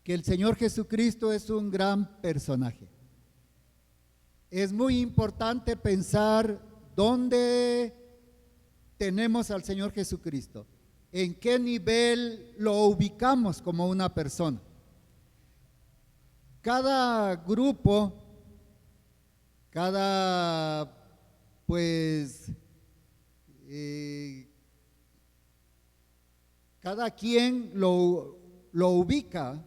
que el Señor Jesucristo es un gran personaje. Es muy importante pensar dónde tenemos al Señor Jesucristo, en qué nivel lo ubicamos como una persona. Cada grupo, cada pues cada quien lo ubica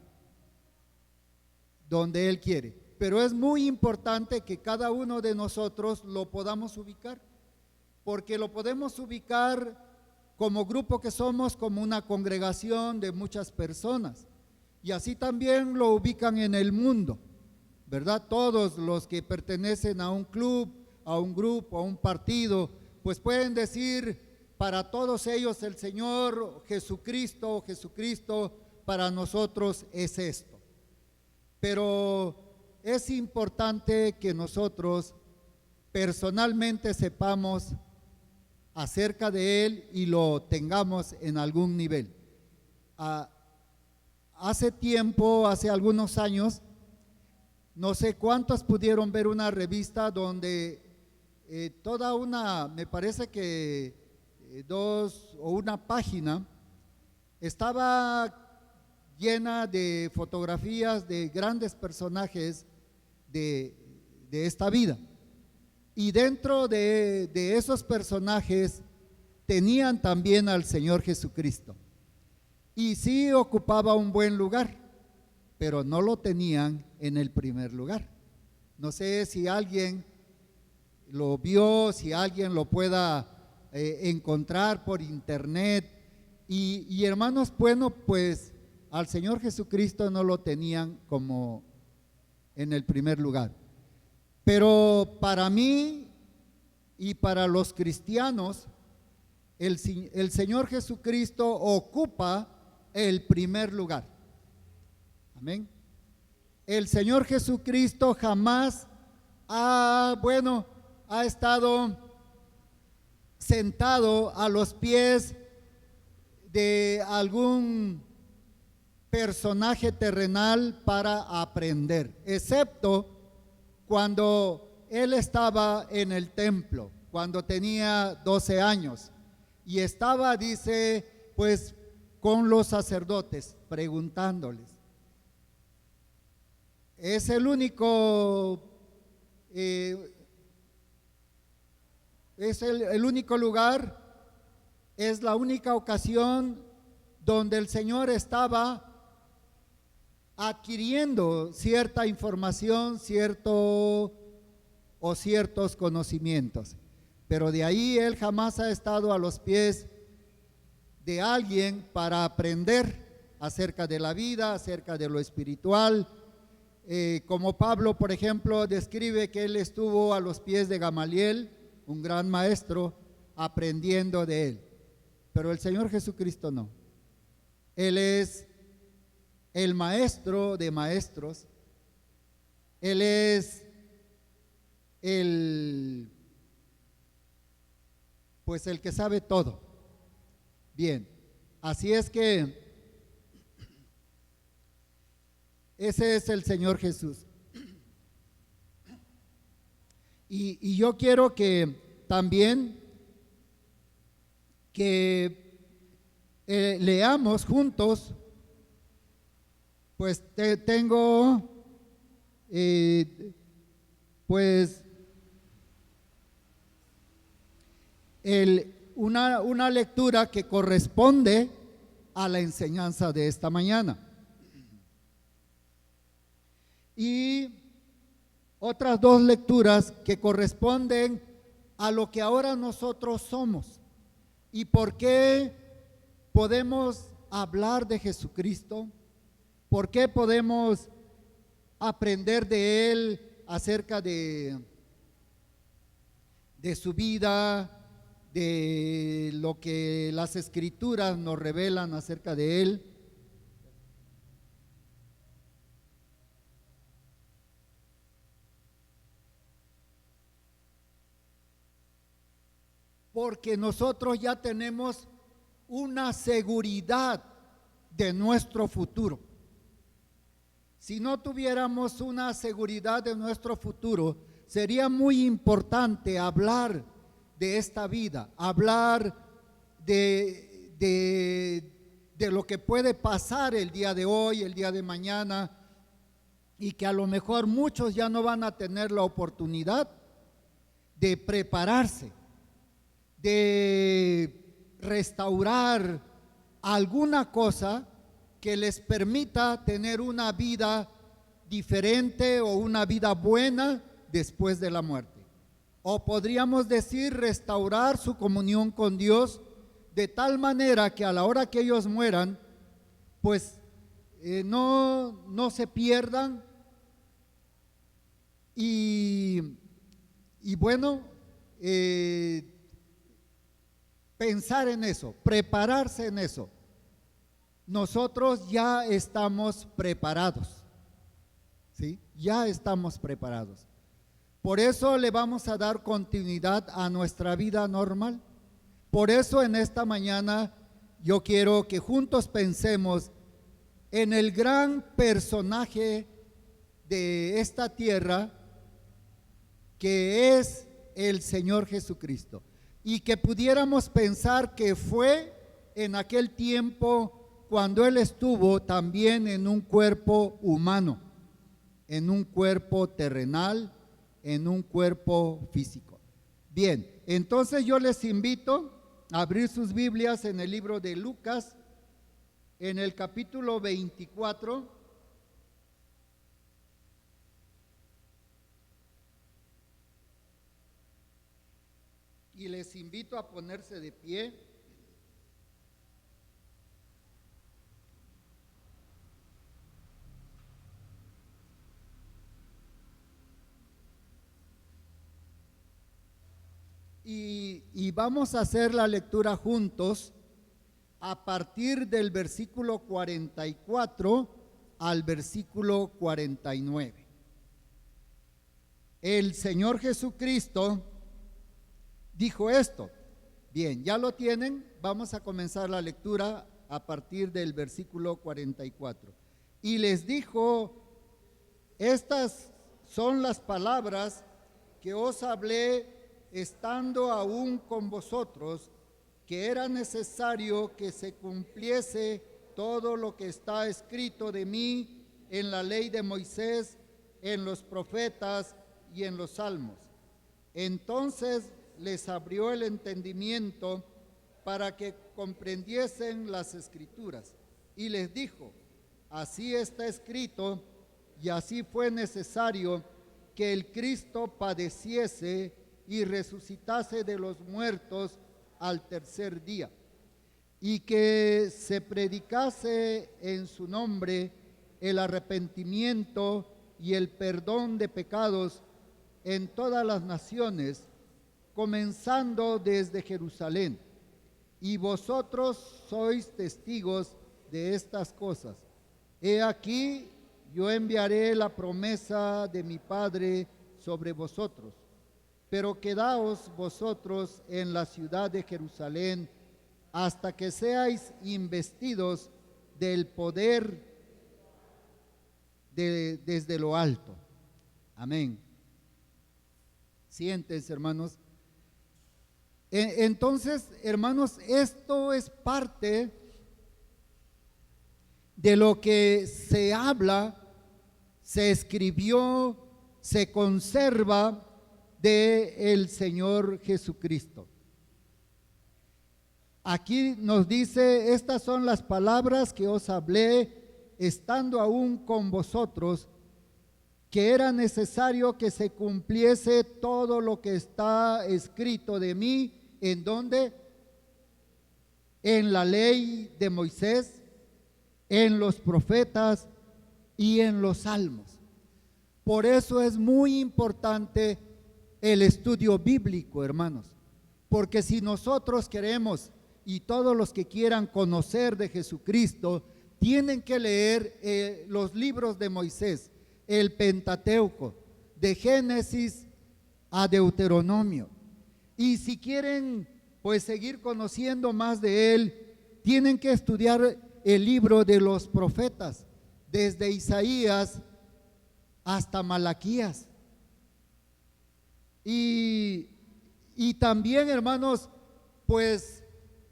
donde él quiere, pero es muy importante que cada uno de nosotros lo podamos ubicar, porque lo podemos ubicar como grupo que somos, como una congregación de muchas personas, y así también lo ubican en el mundo, ¿verdad? Todos los que pertenecen a un club, a un grupo, a un partido, pues pueden decir para todos ellos el Señor Jesucristo, Jesucristo para nosotros es esto. Pero es importante que nosotros personalmente sepamos acerca de Él y lo tengamos en algún nivel. Hace tiempo, hace algunos años, no sé cuántos pudieron ver una revista donde toda una, me parece que dos o una página estaba llena de fotografías de grandes personajes de esta vida. Y dentro de esos personajes tenían también al Señor Jesucristo. Y sí ocupaba un buen lugar, pero no lo tenían en el primer lugar. No sé si alguien lo vio, si alguien lo pueda encontrar por internet. Y hermanos, bueno, pues al Señor Jesucristo no lo tenían como en el primer lugar. Pero para mí y para los cristianos, el Señor Jesucristo ocupa el primer lugar. Amén. El Señor Jesucristo jamás ha estado sentado a los pies de algún personaje terrenal para aprender, excepto cuando Él estaba en el templo, cuando tenía 12 años, y estaba, dice, pues con los sacerdotes, preguntándoles. Es el único, el único lugar, es la única ocasión donde el Señor estaba adquiriendo cierta información, ciertos conocimientos. Pero de ahí Él jamás ha estado a los pies de alguien para aprender acerca de la vida, acerca de lo espiritual. Como Pablo, por ejemplo, describe que él estuvo a los pies de Gamaliel, un gran maestro, aprendiendo de él. Pero el Señor Jesucristo no. Él es el maestro de maestros. Él es el que sabe todo. Bien, así es que ese es el Señor Jesús. Y yo quiero que también que leamos juntos, pues tengo pues una lectura que corresponde a la enseñanza de esta mañana. Y otras dos lecturas que corresponden a lo que ahora nosotros somos y por qué podemos hablar de Jesucristo, por qué podemos aprender de Él acerca de su vida, de lo que las Escrituras nos revelan acerca de Él. Porque nosotros ya tenemos una seguridad de nuestro futuro. si no tuviéramos una seguridad de nuestro futuro, sería muy importante hablar de esta vida, hablar de lo que puede pasar el día de hoy, el día de mañana, y que a lo mejor muchos ya no van a tener la oportunidad de prepararse, de restaurar alguna cosa que les permita tener una vida diferente o una vida buena después de la muerte. O podríamos decir restaurar su comunión con Dios de tal manera que a la hora que ellos mueran, pues no se pierdan y bueno, pensar en eso, prepararse en eso. Nosotros ya estamos preparados, ¿sí? Ya estamos preparados. Por eso le vamos a dar continuidad a nuestra vida normal. Por eso en esta mañana yo quiero que juntos pensemos en el gran personaje de esta tierra, que es el Señor Jesucristo, y que pudiéramos pensar que fue en aquel tiempo cuando Él estuvo también en un cuerpo humano, en un cuerpo terrenal, en un cuerpo físico. Bien, entonces yo les invito a abrir sus Biblias en el libro de Lucas, en el capítulo 24. Y les invito a ponerse de pie. Y vamos a hacer la lectura juntos a partir del versículo 44 al versículo 49. El Señor Jesucristo dijo esto. Bien, ¿ya lo tienen? Vamos a comenzar la lectura a partir del versículo 44. Y les dijo: estas son las palabras que os hablé estando aún con vosotros, que era necesario que se cumpliese todo lo que está escrito de mí en la ley de Moisés, en los profetas y en los salmos. Entonces les abrió el entendimiento para que comprendiesen las escrituras, y les dijo: así está escrito, y así fue necesario que el Cristo padeciese y resucitase de los muertos al tercer día, y que se predicase en su nombre el arrepentimiento y el perdón de pecados en todas las naciones, comenzando desde Jerusalén. Y vosotros sois testigos de estas cosas. He aquí, yo enviaré la promesa de mi Padre sobre vosotros, pero quedaos vosotros en la ciudad de Jerusalén hasta que seáis investidos del poder desde lo alto. Amén. Siéntense, hermanos. Entonces, hermanos, esto es parte de lo que se habla, se escribió, se conserva de el Señor Jesucristo. Aquí nos dice: estas son las palabras que os hablé estando aún con vosotros, que era necesario que se cumpliese todo lo que está escrito de mí. ¿En dónde? En la ley de Moisés, en los profetas y en los salmos. Por eso es muy importante el estudio bíblico, hermanos, porque si nosotros queremos, y todos los que quieran conocer de Jesucristo, tienen que leer los libros de Moisés, el Pentateuco, de Génesis a Deuteronomio. Y si quieren pues seguir conociendo más de él, tienen que estudiar el libro de los profetas, desde Isaías hasta Malaquías. Y también, hermanos, pues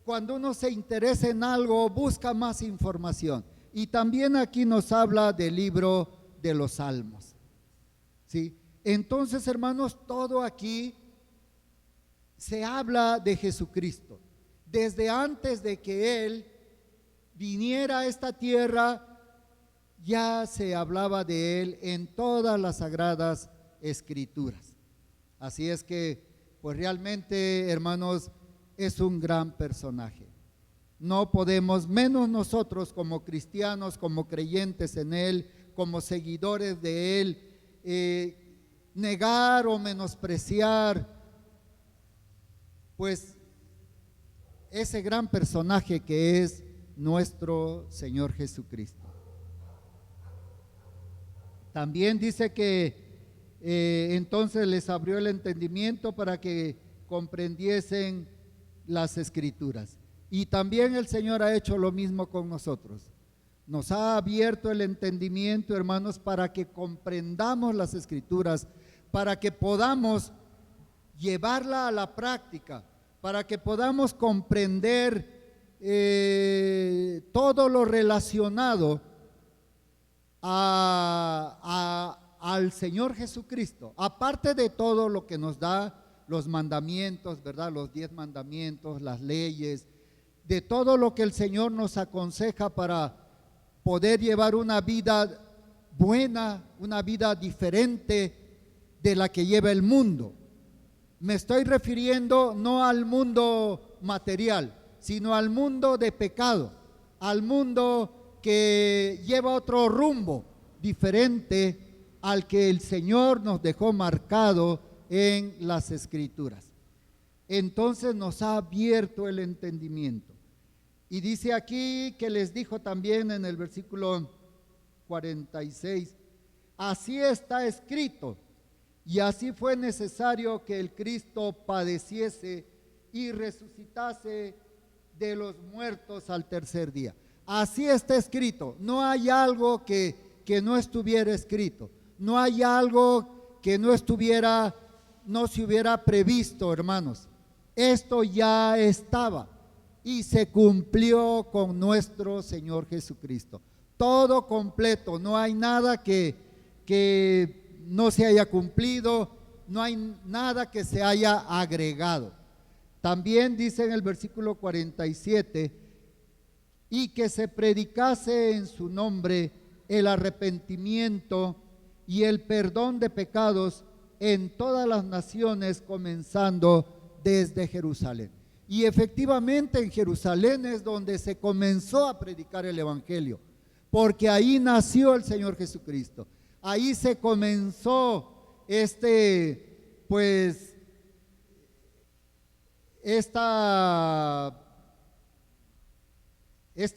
cuando uno se interesa en algo, busca más información. Y también aquí nos habla del libro de los Salmos, ¿sí? Entonces, hermanos, todo aquí se habla de Jesucristo. Desde antes de que Él viniera a esta tierra, ya se hablaba de Él en todas las sagradas escrituras. Así es que, pues realmente, hermanos, es un gran personaje. No podemos, menos nosotros como cristianos, como creyentes en Él, como seguidores de Él, negar o menospreciar, pues, ese gran personaje que es nuestro Señor Jesucristo. También dice que entonces les abrió el entendimiento para que comprendiesen las escrituras. Y también el Señor ha hecho lo mismo con nosotros. Nos ha abierto el entendimiento, hermanos, para que comprendamos las escrituras, para que podamos llevarla a la práctica, para que podamos comprender todo lo relacionado al Señor Jesucristo, aparte de todo lo que nos da los mandamientos, ¿verdad? Los 10 mandamientos, las leyes, de todo lo que el Señor nos aconseja para poder llevar una vida buena, una vida diferente de la que lleva el mundo. Me estoy refiriendo no al mundo material, sino al mundo de pecado, al mundo que lleva otro rumbo diferente al que el Señor nos dejó marcado en las Escrituras. Entonces nos ha abierto el entendimiento. Y dice aquí que les dijo también en el versículo 46, así está escrito, y así fue necesario que el Cristo padeciese y resucitase de los muertos al tercer día. Así está escrito. No hay algo que no estuviera escrito. No hay algo que no se hubiera previsto, hermanos. Esto ya estaba y se cumplió con nuestro Señor Jesucristo. Todo completo, no hay nada que no se haya cumplido, no hay nada que se haya agregado. También dice en el versículo 47, y que se predicase en su nombre el arrepentimiento y el perdón de pecados en todas las naciones, comenzando desde Jerusalén. Y efectivamente en Jerusalén es donde se comenzó a predicar el Evangelio, porque ahí nació el Señor Jesucristo. Ahí se comenzó este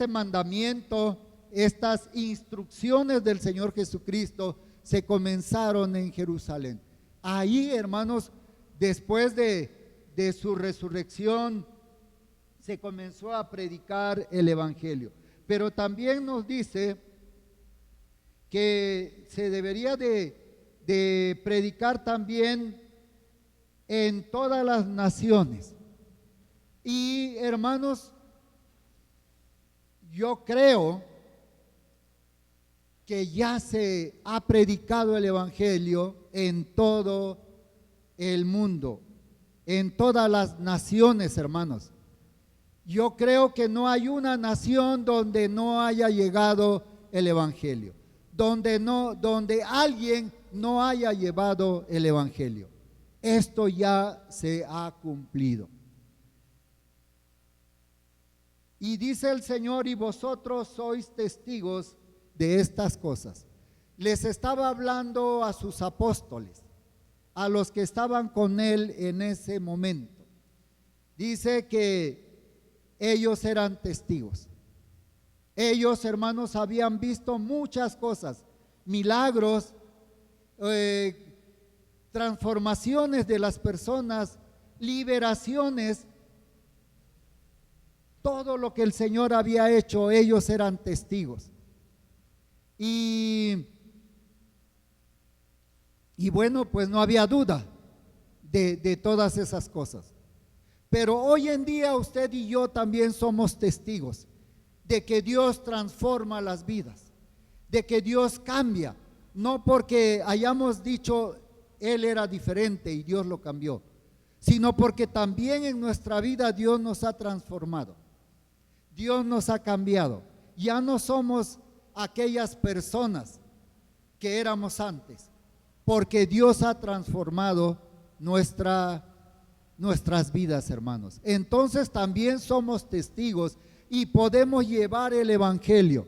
mandamiento, estas instrucciones del Señor Jesucristo se comenzaron en Jerusalén. Ahí, hermanos, después de su resurrección, se comenzó a predicar el Evangelio. Pero también nos dice que se debería de predicar también en todas las naciones. Y hermanos, yo creo que ya se ha predicado el Evangelio en todo el mundo, en todas las naciones, hermanos. Yo creo que no hay una nación donde no haya llegado el Evangelio, donde alguien no haya llevado el Evangelio. Esto ya se ha cumplido. Y dice el Señor, y vosotros sois testigos de estas cosas. Les estaba hablando a sus apóstoles, a los que estaban con él en ese momento. Dice que ellos eran testigos. Ellos, hermanos, habían visto muchas cosas, milagros, transformaciones de las personas, liberaciones. Todo lo que el Señor había hecho, ellos eran testigos. Y, y bueno, pues no había duda de todas esas cosas. Pero hoy en día usted y yo también somos testigos de que Dios transforma las vidas, de que Dios cambia, no porque hayamos dicho Él era diferente y Dios lo cambió, sino porque también en nuestra vida Dios nos ha transformado, Dios nos ha cambiado. Ya no somos aquellas personas que éramos antes, porque Dios ha transformado nuestras vidas, hermanos. Entonces también somos testigos y podemos llevar el evangelio,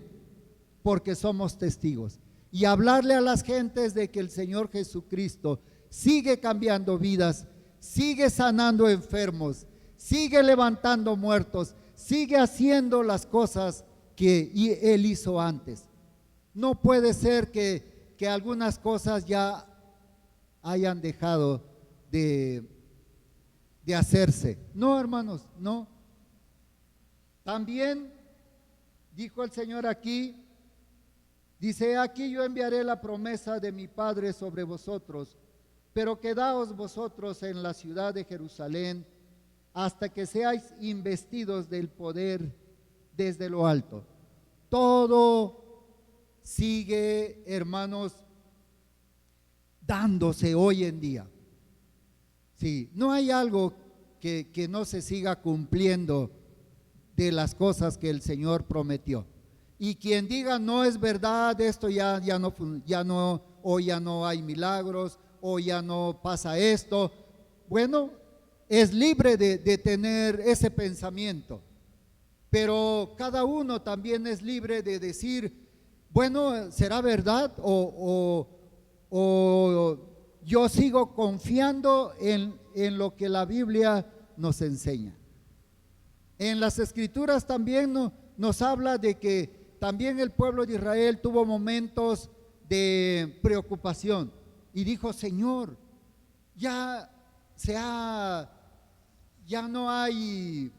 porque somos testigos, y hablarle a las gentes de que el Señor Jesucristo sigue cambiando vidas, sigue sanando enfermos, sigue levantando muertos, sigue haciendo las cosas que Él hizo antes. No puede ser que algunas cosas ya hayan dejado de hacerse. No, hermanos, no. También dijo el Señor aquí, dice: aquí yo enviaré la promesa de mi Padre sobre vosotros, pero quedaos vosotros en la ciudad de Jerusalén hasta que seáis investidos del poder desde lo alto. Todo sigue, hermanos, dándose hoy en día. Sí, no hay algo que no se siga cumpliendo de las cosas que el Señor prometió. Y quien diga no es verdad, esto ya no, o ya no hay milagros, o ya no pasa esto, bueno, es libre de tener ese pensamiento, pero cada uno también es libre de decir, bueno, ¿será verdad? O yo sigo confiando en lo que la Biblia nos enseña. En las Escrituras también nos habla de que también el pueblo de Israel tuvo momentos de preocupación y dijo: Señor, ya no hay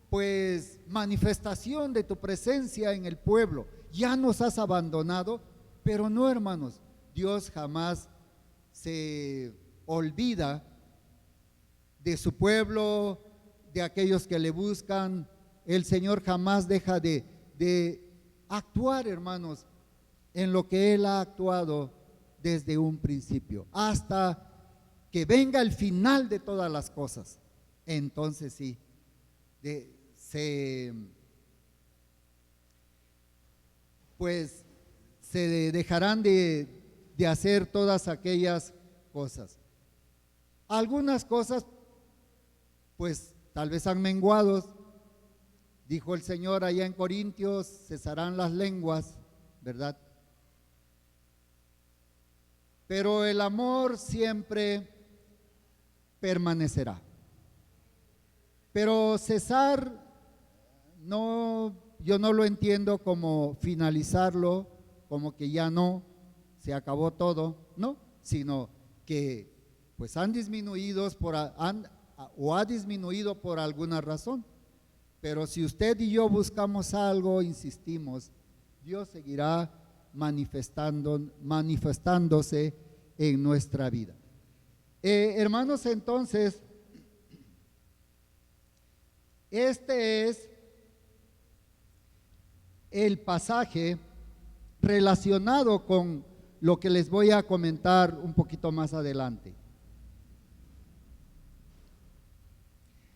pues manifestación de tu presencia en el pueblo, ya nos has abandonado. Pero no, hermanos, Dios jamás se olvida de su pueblo, de aquellos que le buscan. El Señor jamás deja de actuar, hermanos, en lo que Él ha actuado desde un principio, hasta que venga el final de todas las cosas. Entonces sí, se dejarán de hacer todas aquellas cosas. Algunas cosas pues tal vez han menguado. Dijo el Señor allá en Corintios: cesarán las lenguas, ¿verdad? Pero el amor siempre permanecerá. Pero cesar, no, yo no lo entiendo como finalizarlo, como que ya no, se acabó todo, no, sino que pues ha disminuido por alguna razón. Pero si usted y yo buscamos algo, insistimos, Dios seguirá manifestándose en nuestra vida. Hermanos, entonces, este es el pasaje relacionado con lo que les voy a comentar un poquito más adelante.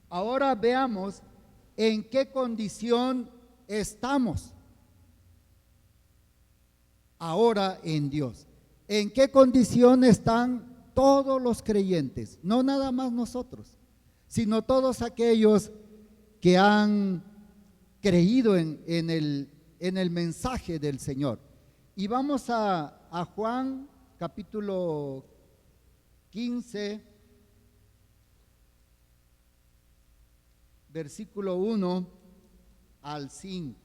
Ahora veamos en qué condición estamos ahora en Dios. ¿En qué condición están todos los creyentes? No nada más nosotros, sino todos aquellos que han creído en el mensaje del Señor. Y vamos a Juan capítulo 15, versículo 1 al 5.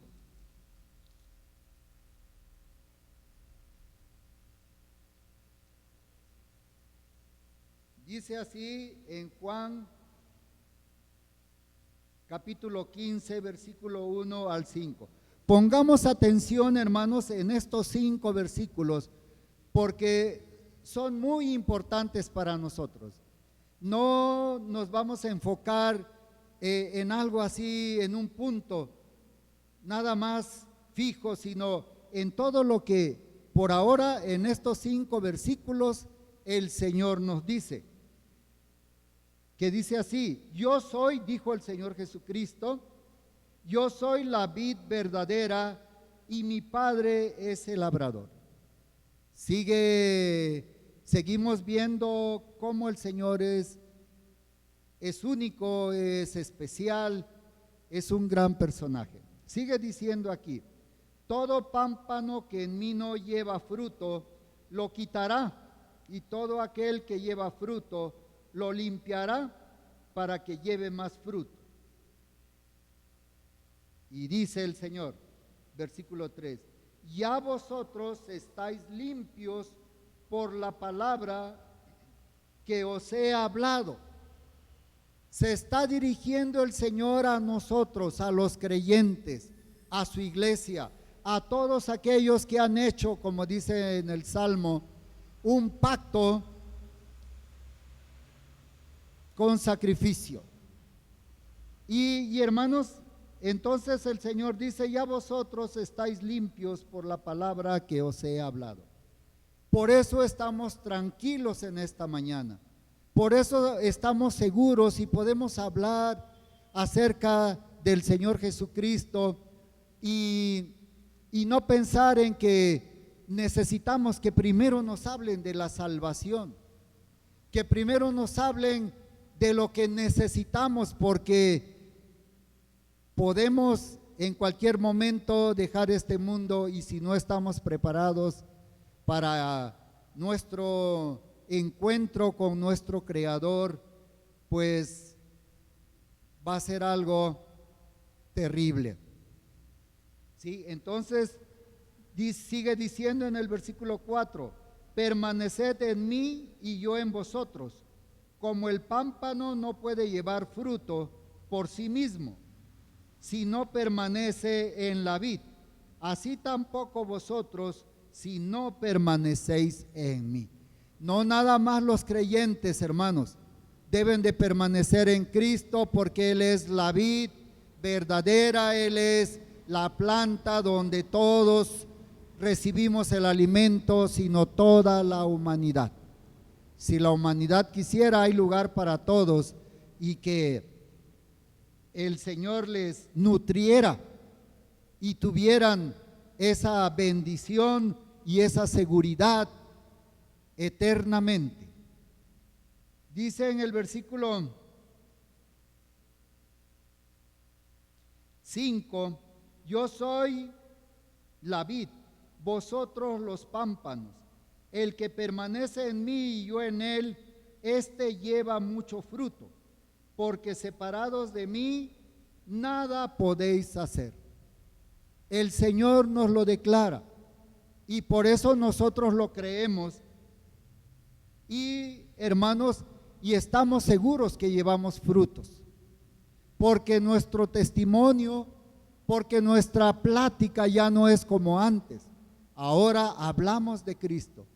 Dice así en Juan capítulo 15, versículo 1 al 5. Pongamos atención, hermanos, en estos 5 versículos, porque son muy importantes para nosotros. No nos vamos a enfocar en algo así, en un punto, nada más fijo, sino en todo lo que por ahora en estos 5 versículos el Señor nos dice. Que dice así: yo soy, dijo el Señor Jesucristo, yo soy la vid verdadera y mi Padre es el labrador. Seguimos viendo cómo el Señor es único, es especial, es un gran personaje. Sigue diciendo aquí: todo pámpano que en mí no lleva fruto, lo quitará, y todo aquel que lleva fruto, lo limpiará para que lleve más fruto. Y dice el Señor, versículo 3, ya vosotros estáis limpios por la palabra que os he hablado. Se está dirigiendo el Señor a nosotros, a los creyentes, a su iglesia, a todos aquellos que han hecho, como dice en el Salmo, un pacto con sacrificio. Y hermanos, entonces el Señor dice, ya vosotros estáis limpios por la palabra que os he hablado. Por eso estamos tranquilos en esta mañana. Por eso estamos seguros y podemos hablar acerca del Señor Jesucristo y no pensar en que necesitamos que primero nos hablen de la salvación, que primero nos hablen de lo que necesitamos, porque podemos en cualquier momento dejar este mundo, y si no estamos preparados para nuestro encuentro con nuestro Creador, pues va a ser algo terrible. ¿Sí? Entonces sigue diciendo en el versículo 4, permaneced en mí y yo en vosotros, como el pámpano no puede llevar fruto por sí mismo, si no permanece en la vid, así tampoco vosotros si no permanecéis en mí. No nada más los creyentes, hermanos, deben de permanecer en Cristo, porque Él es la vid verdadera, Él es la planta donde todos recibimos el alimento, sino toda la humanidad. Si la humanidad quisiera, hay lugar para todos, y que el Señor les nutriera y tuvieran esa bendición y esa seguridad eternamente. Dice en el versículo 5, yo soy la vid, vosotros los pámpanos. El que permanece en mí y yo en él, éste lleva mucho fruto, porque separados de mí nada podéis hacer. El Señor nos lo declara y por eso nosotros lo creemos. Y hermanos, y estamos seguros que llevamos frutos, porque nuestro testimonio, porque nuestra plática ya no es como antes. Ahora hablamos de Cristo.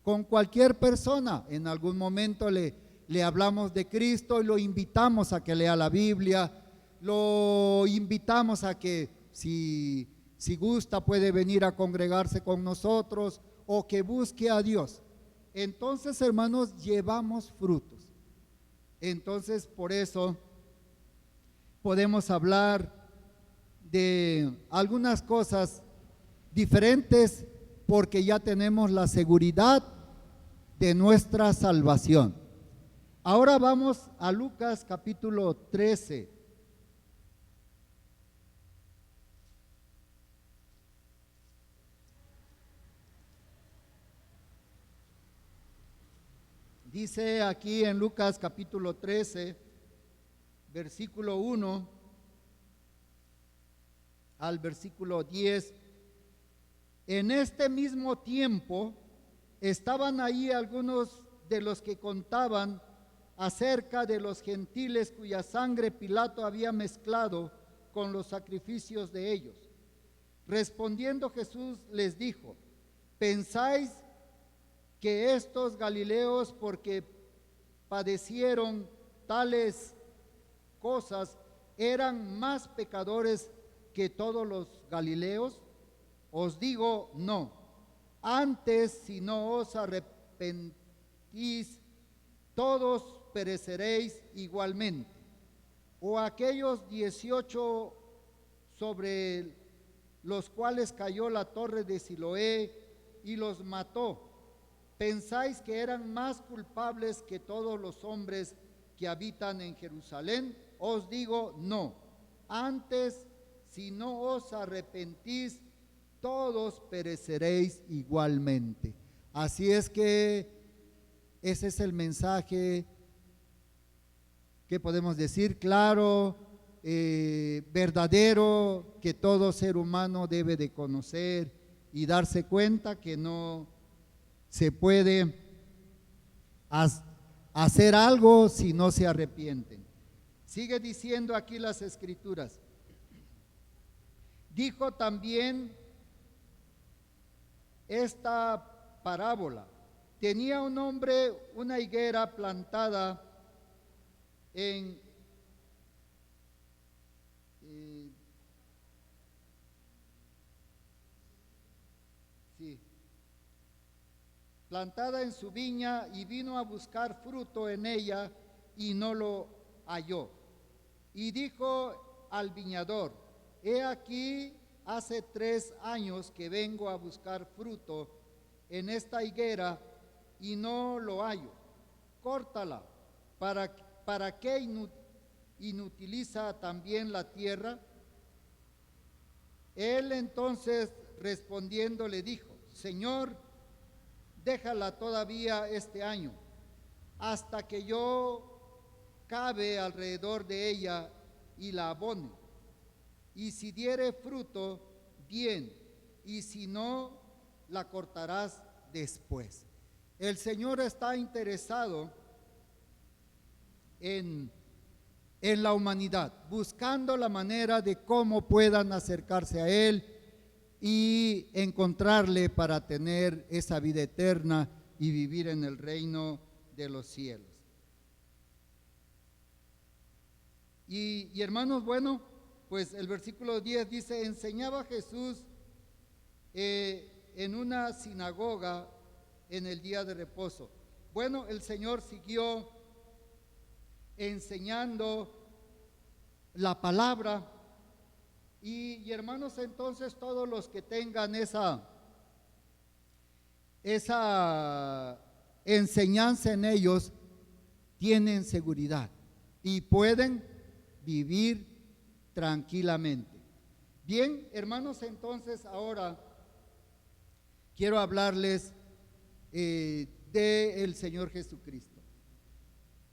Con cualquier persona, en algún momento le hablamos de Cristo y lo invitamos a que lea la Biblia, lo invitamos a que si gusta puede venir a congregarse con nosotros o que busque a Dios. Entonces, hermanos, llevamos frutos. Entonces, por eso podemos hablar de algunas cosas diferentes, porque ya tenemos la seguridad de nuestra salvación. Ahora vamos a Lucas capítulo 13. Dice aquí en Lucas capítulo 13, versículo 1 al versículo 10. En este mismo tiempo estaban ahí algunos de los que contaban acerca de los gentiles cuya sangre Pilato había mezclado con los sacrificios de ellos. Respondiendo Jesús les dijo: ¿pensáis que estos galileos, porque padecieron tales cosas, eran más pecadores que todos los galileos? Os digo, no. Antes, si no os arrepentís, todos pereceréis igualmente. O aquellos 18 sobre los cuales cayó la torre de Siloé y los mató, ¿pensáis que eran más culpables que todos los hombres que habitan en Jerusalén? Os digo, no. Antes, si no os arrepentís, todos pereceréis igualmente. Así es que ese es el mensaje que podemos decir claro, verdadero, que todo ser humano debe de conocer y darse cuenta que no se puede hacer algo si no se arrepienten. Sigue diciendo aquí las Escrituras. Dijo también esta parábola: tenía un hombre una higuera plantada plantada en su viña, y vino a buscar fruto en ella y no lo halló. Y dijo al viñador: he aquí, hace 3 años que vengo a buscar fruto en esta higuera y no lo hallo. Córtala. ¿Para qué inutiliza también la tierra? Él entonces respondiendo le dijo: Señor, déjala todavía este año, hasta que yo cabe alrededor de ella y la abone. Y si diere fruto, bien, y si no, la cortarás después. El Señor está interesado en la humanidad, buscando la manera de cómo puedan acercarse a Él y encontrarle para tener esa vida eterna y vivir en el reino de los cielos. Y hermanos, bueno, pues el versículo 10 dice: enseñaba Jesús en una sinagoga en el día de reposo. Bueno, el Señor siguió enseñando la palabra. Y hermanos, entonces todos los que tengan esa enseñanza en ellos tienen seguridad y pueden vivir tranquilamente. Bien, hermanos, entonces ahora quiero hablarles del Señor Jesucristo.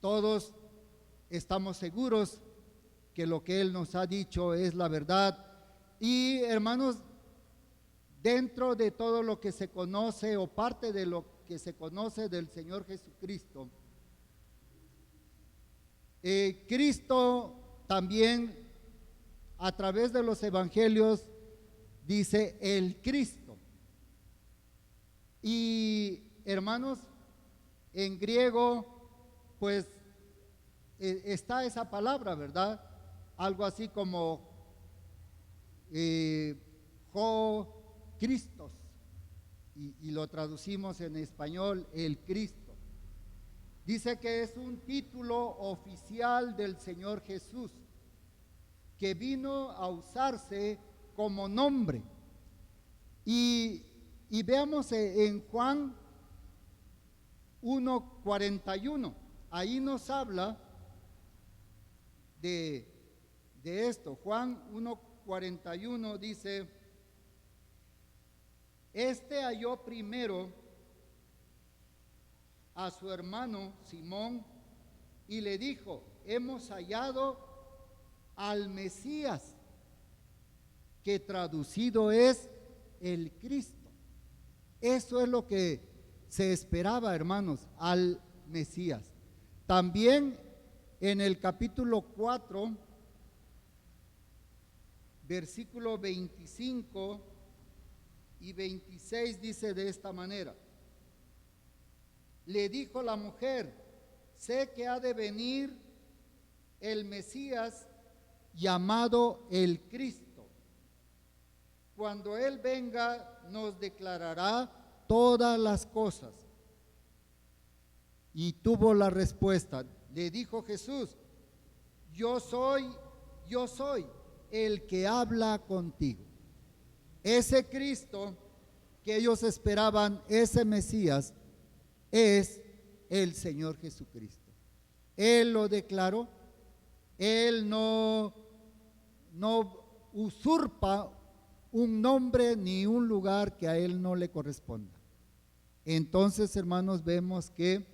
Todos estamos seguros que lo que Él nos ha dicho es la verdad. Y hermanos, dentro de todo lo que se conoce o parte de lo que se conoce del Señor Jesucristo, Cristo también a través de los evangelios dice el Cristo. Y hermanos, en griego pues está esa palabra, ¿verdad? Algo así como Cristos, y lo traducimos en español el Cristo. Dice que es un título oficial del Señor Jesús, que vino a usarse como nombre. Y veamos en Juan 1:41, ahí nos habla de esto. Juan 1:41 dice: este halló primero a su hermano Simón y le dijo: hemos hallado al Mesías, que traducido es el Cristo. Eso es lo que se esperaba, hermanos, al Mesías. También en el capítulo 4 versículo 25 y 26 dice de esta manera: le dijo la mujer, sé que ha de venir el Mesías llamado el Cristo. Cuando Él venga, nos declarará todas las cosas. Y tuvo la respuesta. Le dijo Jesús, yo soy el que habla contigo. Ese Cristo que ellos esperaban, ese Mesías, es el Señor Jesucristo. Él lo declaró. Él no usurpa un nombre ni un lugar que a Él no le corresponda. Entonces, hermanos, vemos que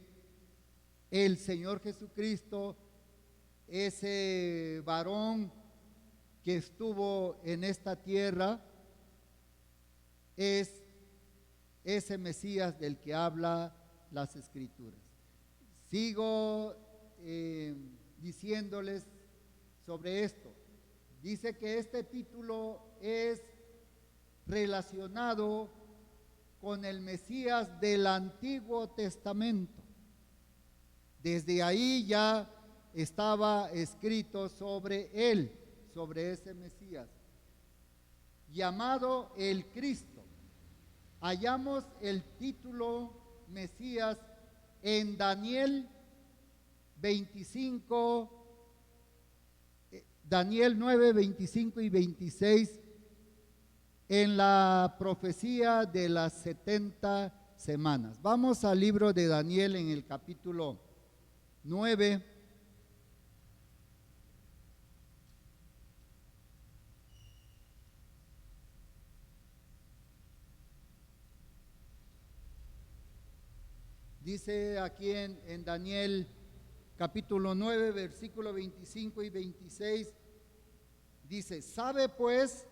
el Señor Jesucristo, ese varón que estuvo en esta tierra, es ese Mesías del que habla las Escrituras. Sigo diciéndoles sobre esto. Dice que este título es relacionado con el Mesías del Antiguo Testamento. Desde ahí ya estaba escrito sobre él, sobre ese Mesías, llamado el Cristo. Hallamos el título Mesías en Daniel 25, Daniel 9, 25 y 26, en la profecía de las 70 semanas. Vamos al libro de Daniel en el capítulo 9. Dice aquí en Daniel capítulo 9, versículo 25 y 26, dice, sabe pues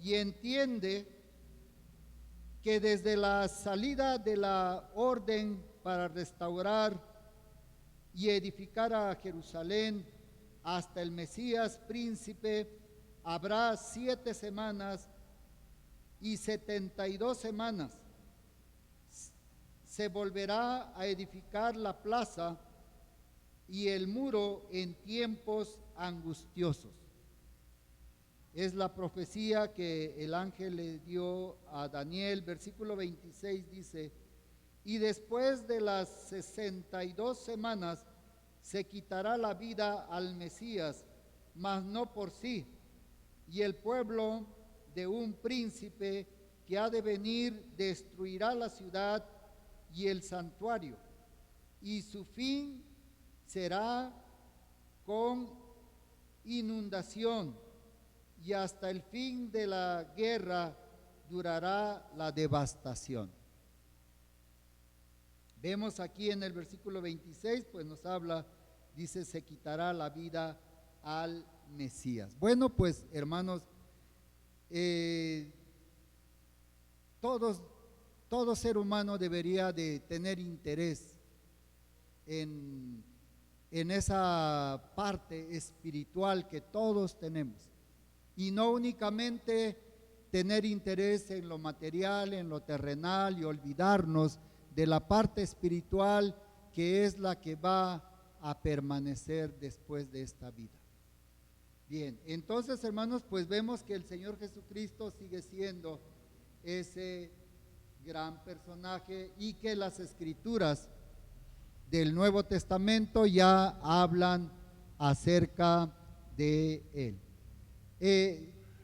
y entiende que desde la salida de la orden para restaurar y edificar a Jerusalén hasta el Mesías príncipe, habrá 7 semanas y 72 semanas. Se volverá a edificar la plaza y el muro en tiempos angustiosos. Es la profecía que el ángel le dio a Daniel. Versículo 26 dice, y después de las 62 semanas se quitará la vida al Mesías, mas no por sí, y el pueblo de un príncipe que ha de venir destruirá la ciudad y el santuario, y su fin será con inundación, y hasta el fin de la guerra durará la devastación. Vemos aquí en el versículo 26, pues nos habla, dice, se quitará la vida al Mesías. Bueno, pues hermanos, todo ser humano debería de tener interés en esa parte espiritual que todos tenemos, y no únicamente tener interés en lo material, en lo terrenal, y olvidarnos de la parte espiritual que es la que va a permanecer después de esta vida. Bien, entonces hermanos, pues vemos que el Señor Jesucristo sigue siendo ese gran personaje y que las Escrituras del Nuevo Testamento ya hablan acerca de él.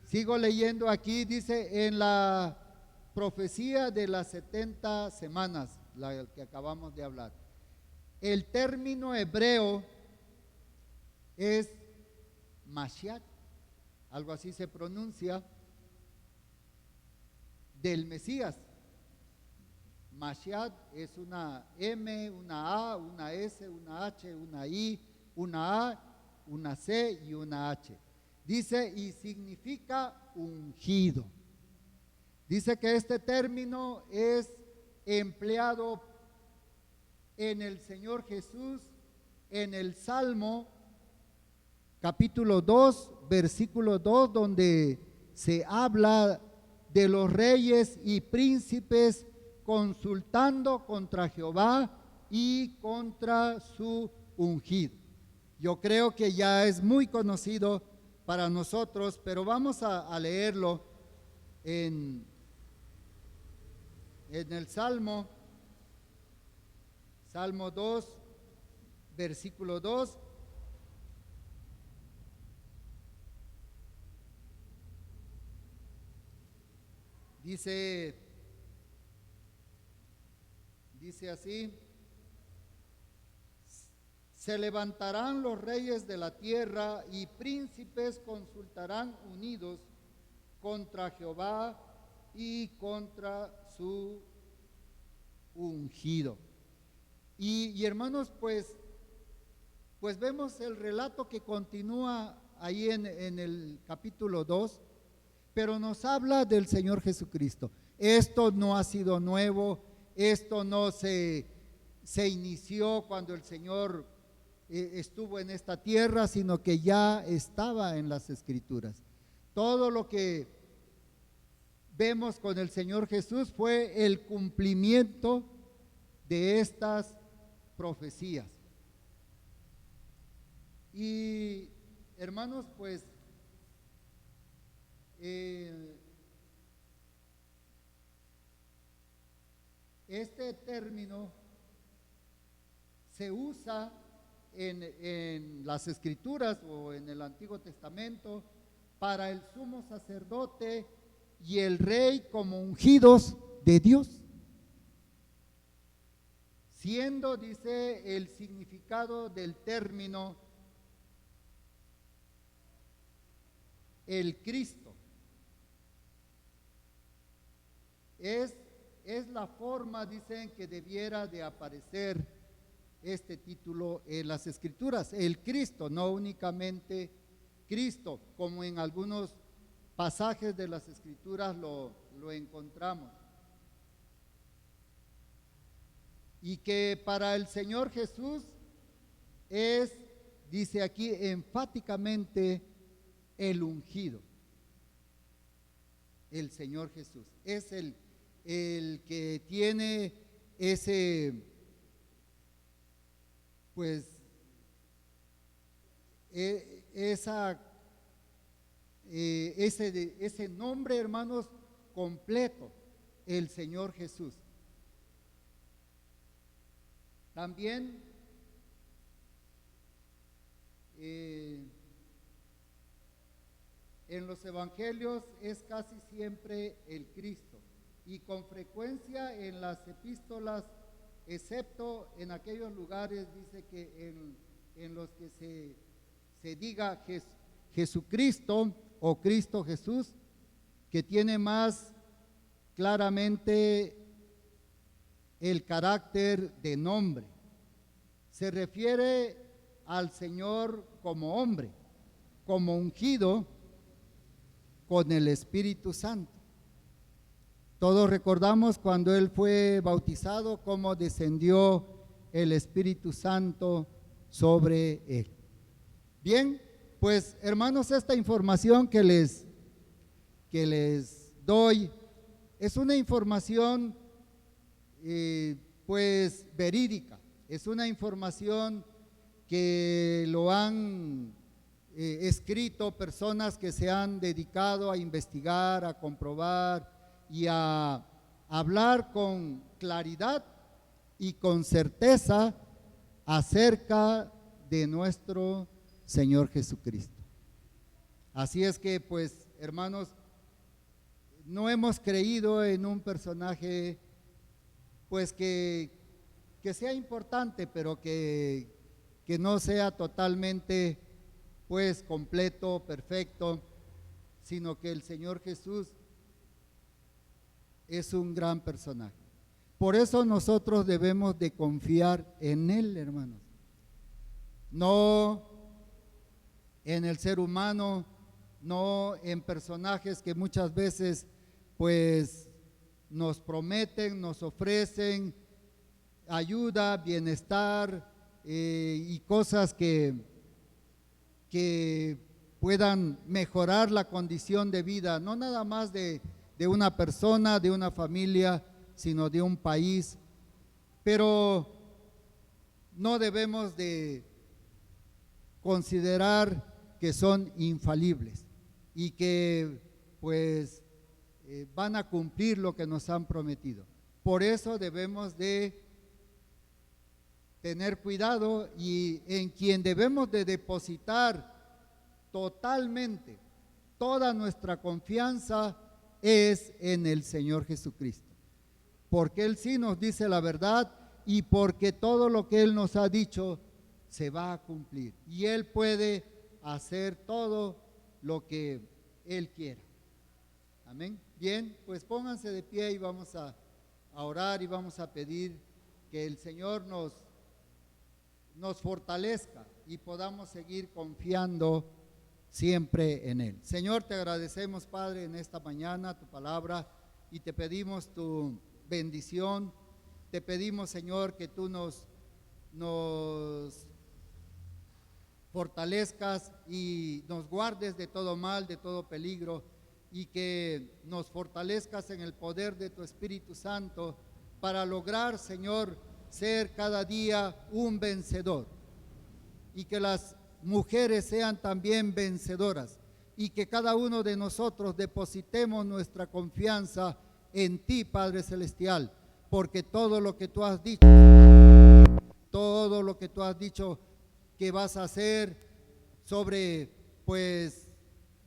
Sigo leyendo aquí, dice, en la profecía de las 70 semanas, la que acabamos de hablar, el término hebreo es Mashiach, algo así se pronuncia, del Mesías. Mashiach es una M, una A, una S, una H, una I, una A, una C y una H. Dice, y significa ungido. Dice que este término es empleado en el Señor Jesús en el Salmo capítulo 2, versículo 2, donde se habla de los reyes y príncipes consultando contra Jehová y contra su ungido. Yo creo que ya es muy conocido para nosotros, pero vamos a leerlo en el Salmo 2, versículo 2. Dice así: se levantarán los reyes de la tierra y príncipes consultarán unidos contra Jehová y contra su ungido. Y hermanos, pues vemos el relato que continúa ahí en el capítulo 2, pero nos habla del Señor Jesucristo. Esto no ha sido nuevo, esto no se inició cuando el Señor estuvo en esta tierra, sino que ya estaba en las Escrituras. Todo lo que vemos con el Señor Jesús fue el cumplimiento de estas profecías. Y hermanos, pues este término se usa en las Escrituras o en el Antiguo Testamento para el sumo sacerdote y el rey como ungidos de Dios, siendo, dice, el significado del término el Cristo. Es la forma, dicen, que debiera de aparecer este título en las Escrituras, el Cristo, no únicamente Cristo, como en algunos pasajes de las Escrituras lo encontramos. Y que para el Señor Jesús es, dice aquí enfáticamente, el ungido. El Señor Jesús es el que tiene ese, pues, ese nombre, hermanos, completo, el Señor Jesús. También en los evangelios es casi siempre el Cristo, y con frecuencia en las epístolas, excepto en aquellos lugares, dice que en los que se diga Jesucristo o Cristo Jesús, que tiene más claramente el carácter de nombre. Se refiere al Señor como hombre, como ungido con el Espíritu Santo. Todos recordamos cuando Él fue bautizado, cómo descendió el Espíritu Santo sobre Él. Bien, pues hermanos, esta información que les doy es una información pues verídica, es una información que lo han escrito personas que se han dedicado a investigar, a comprobar y a hablar con claridad y con certeza acerca de nuestro Señor Jesucristo. Así es que, pues, hermanos, no hemos creído en un personaje, pues, que sea importante, pero que no sea totalmente, pues, completo, perfecto, sino que el Señor Jesús es un gran personaje. Por eso nosotros debemos de confiar en Él, hermanos. No en el ser humano, no en personajes que muchas veces pues nos prometen, nos ofrecen ayuda, bienestar y cosas que puedan mejorar la condición de vida, no nada más de una persona, de una familia, sino de un país. Pero no debemos de considerar que son infalibles y que pues van a cumplir lo que nos han prometido. Por eso debemos de tener cuidado, y en quien debemos de depositar totalmente toda nuestra confianza es en el Señor Jesucristo, porque Él sí nos dice la verdad y porque todo lo que Él nos ha dicho se va a cumplir, y Él puede hacer todo lo que Él quiera. Amén. Bien, pues pónganse de pie y vamos a orar y vamos a pedir que el Señor nos fortalezca y podamos seguir confiando siempre en Él. Señor, te agradecemos, Padre, en esta mañana tu palabra, y te pedimos tu bendición. Te pedimos, Señor, que tú nos fortalezcas y nos guardes de todo mal, de todo peligro, y que nos fortalezcas en el poder de tu Espíritu Santo para lograr, Señor, ser cada día un vencedor, y que las mujeres sean también vencedoras, y que cada uno de nosotros depositemos nuestra confianza en ti, Padre Celestial, porque todo lo que tú has dicho, que vas a hacer sobre, pues,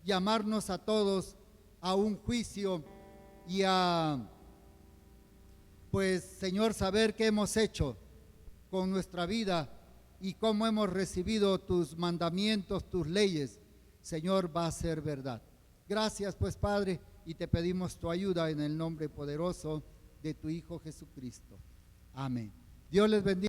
llamarnos a todos a un juicio y a, pues, Señor, saber qué hemos hecho con nuestra vida y cómo hemos recibido tus mandamientos, tus leyes, Señor, va a ser verdad. Gracias, pues, Padre, y te pedimos tu ayuda en el nombre poderoso de tu Hijo Jesucristo. Amén. Dios les bendiga.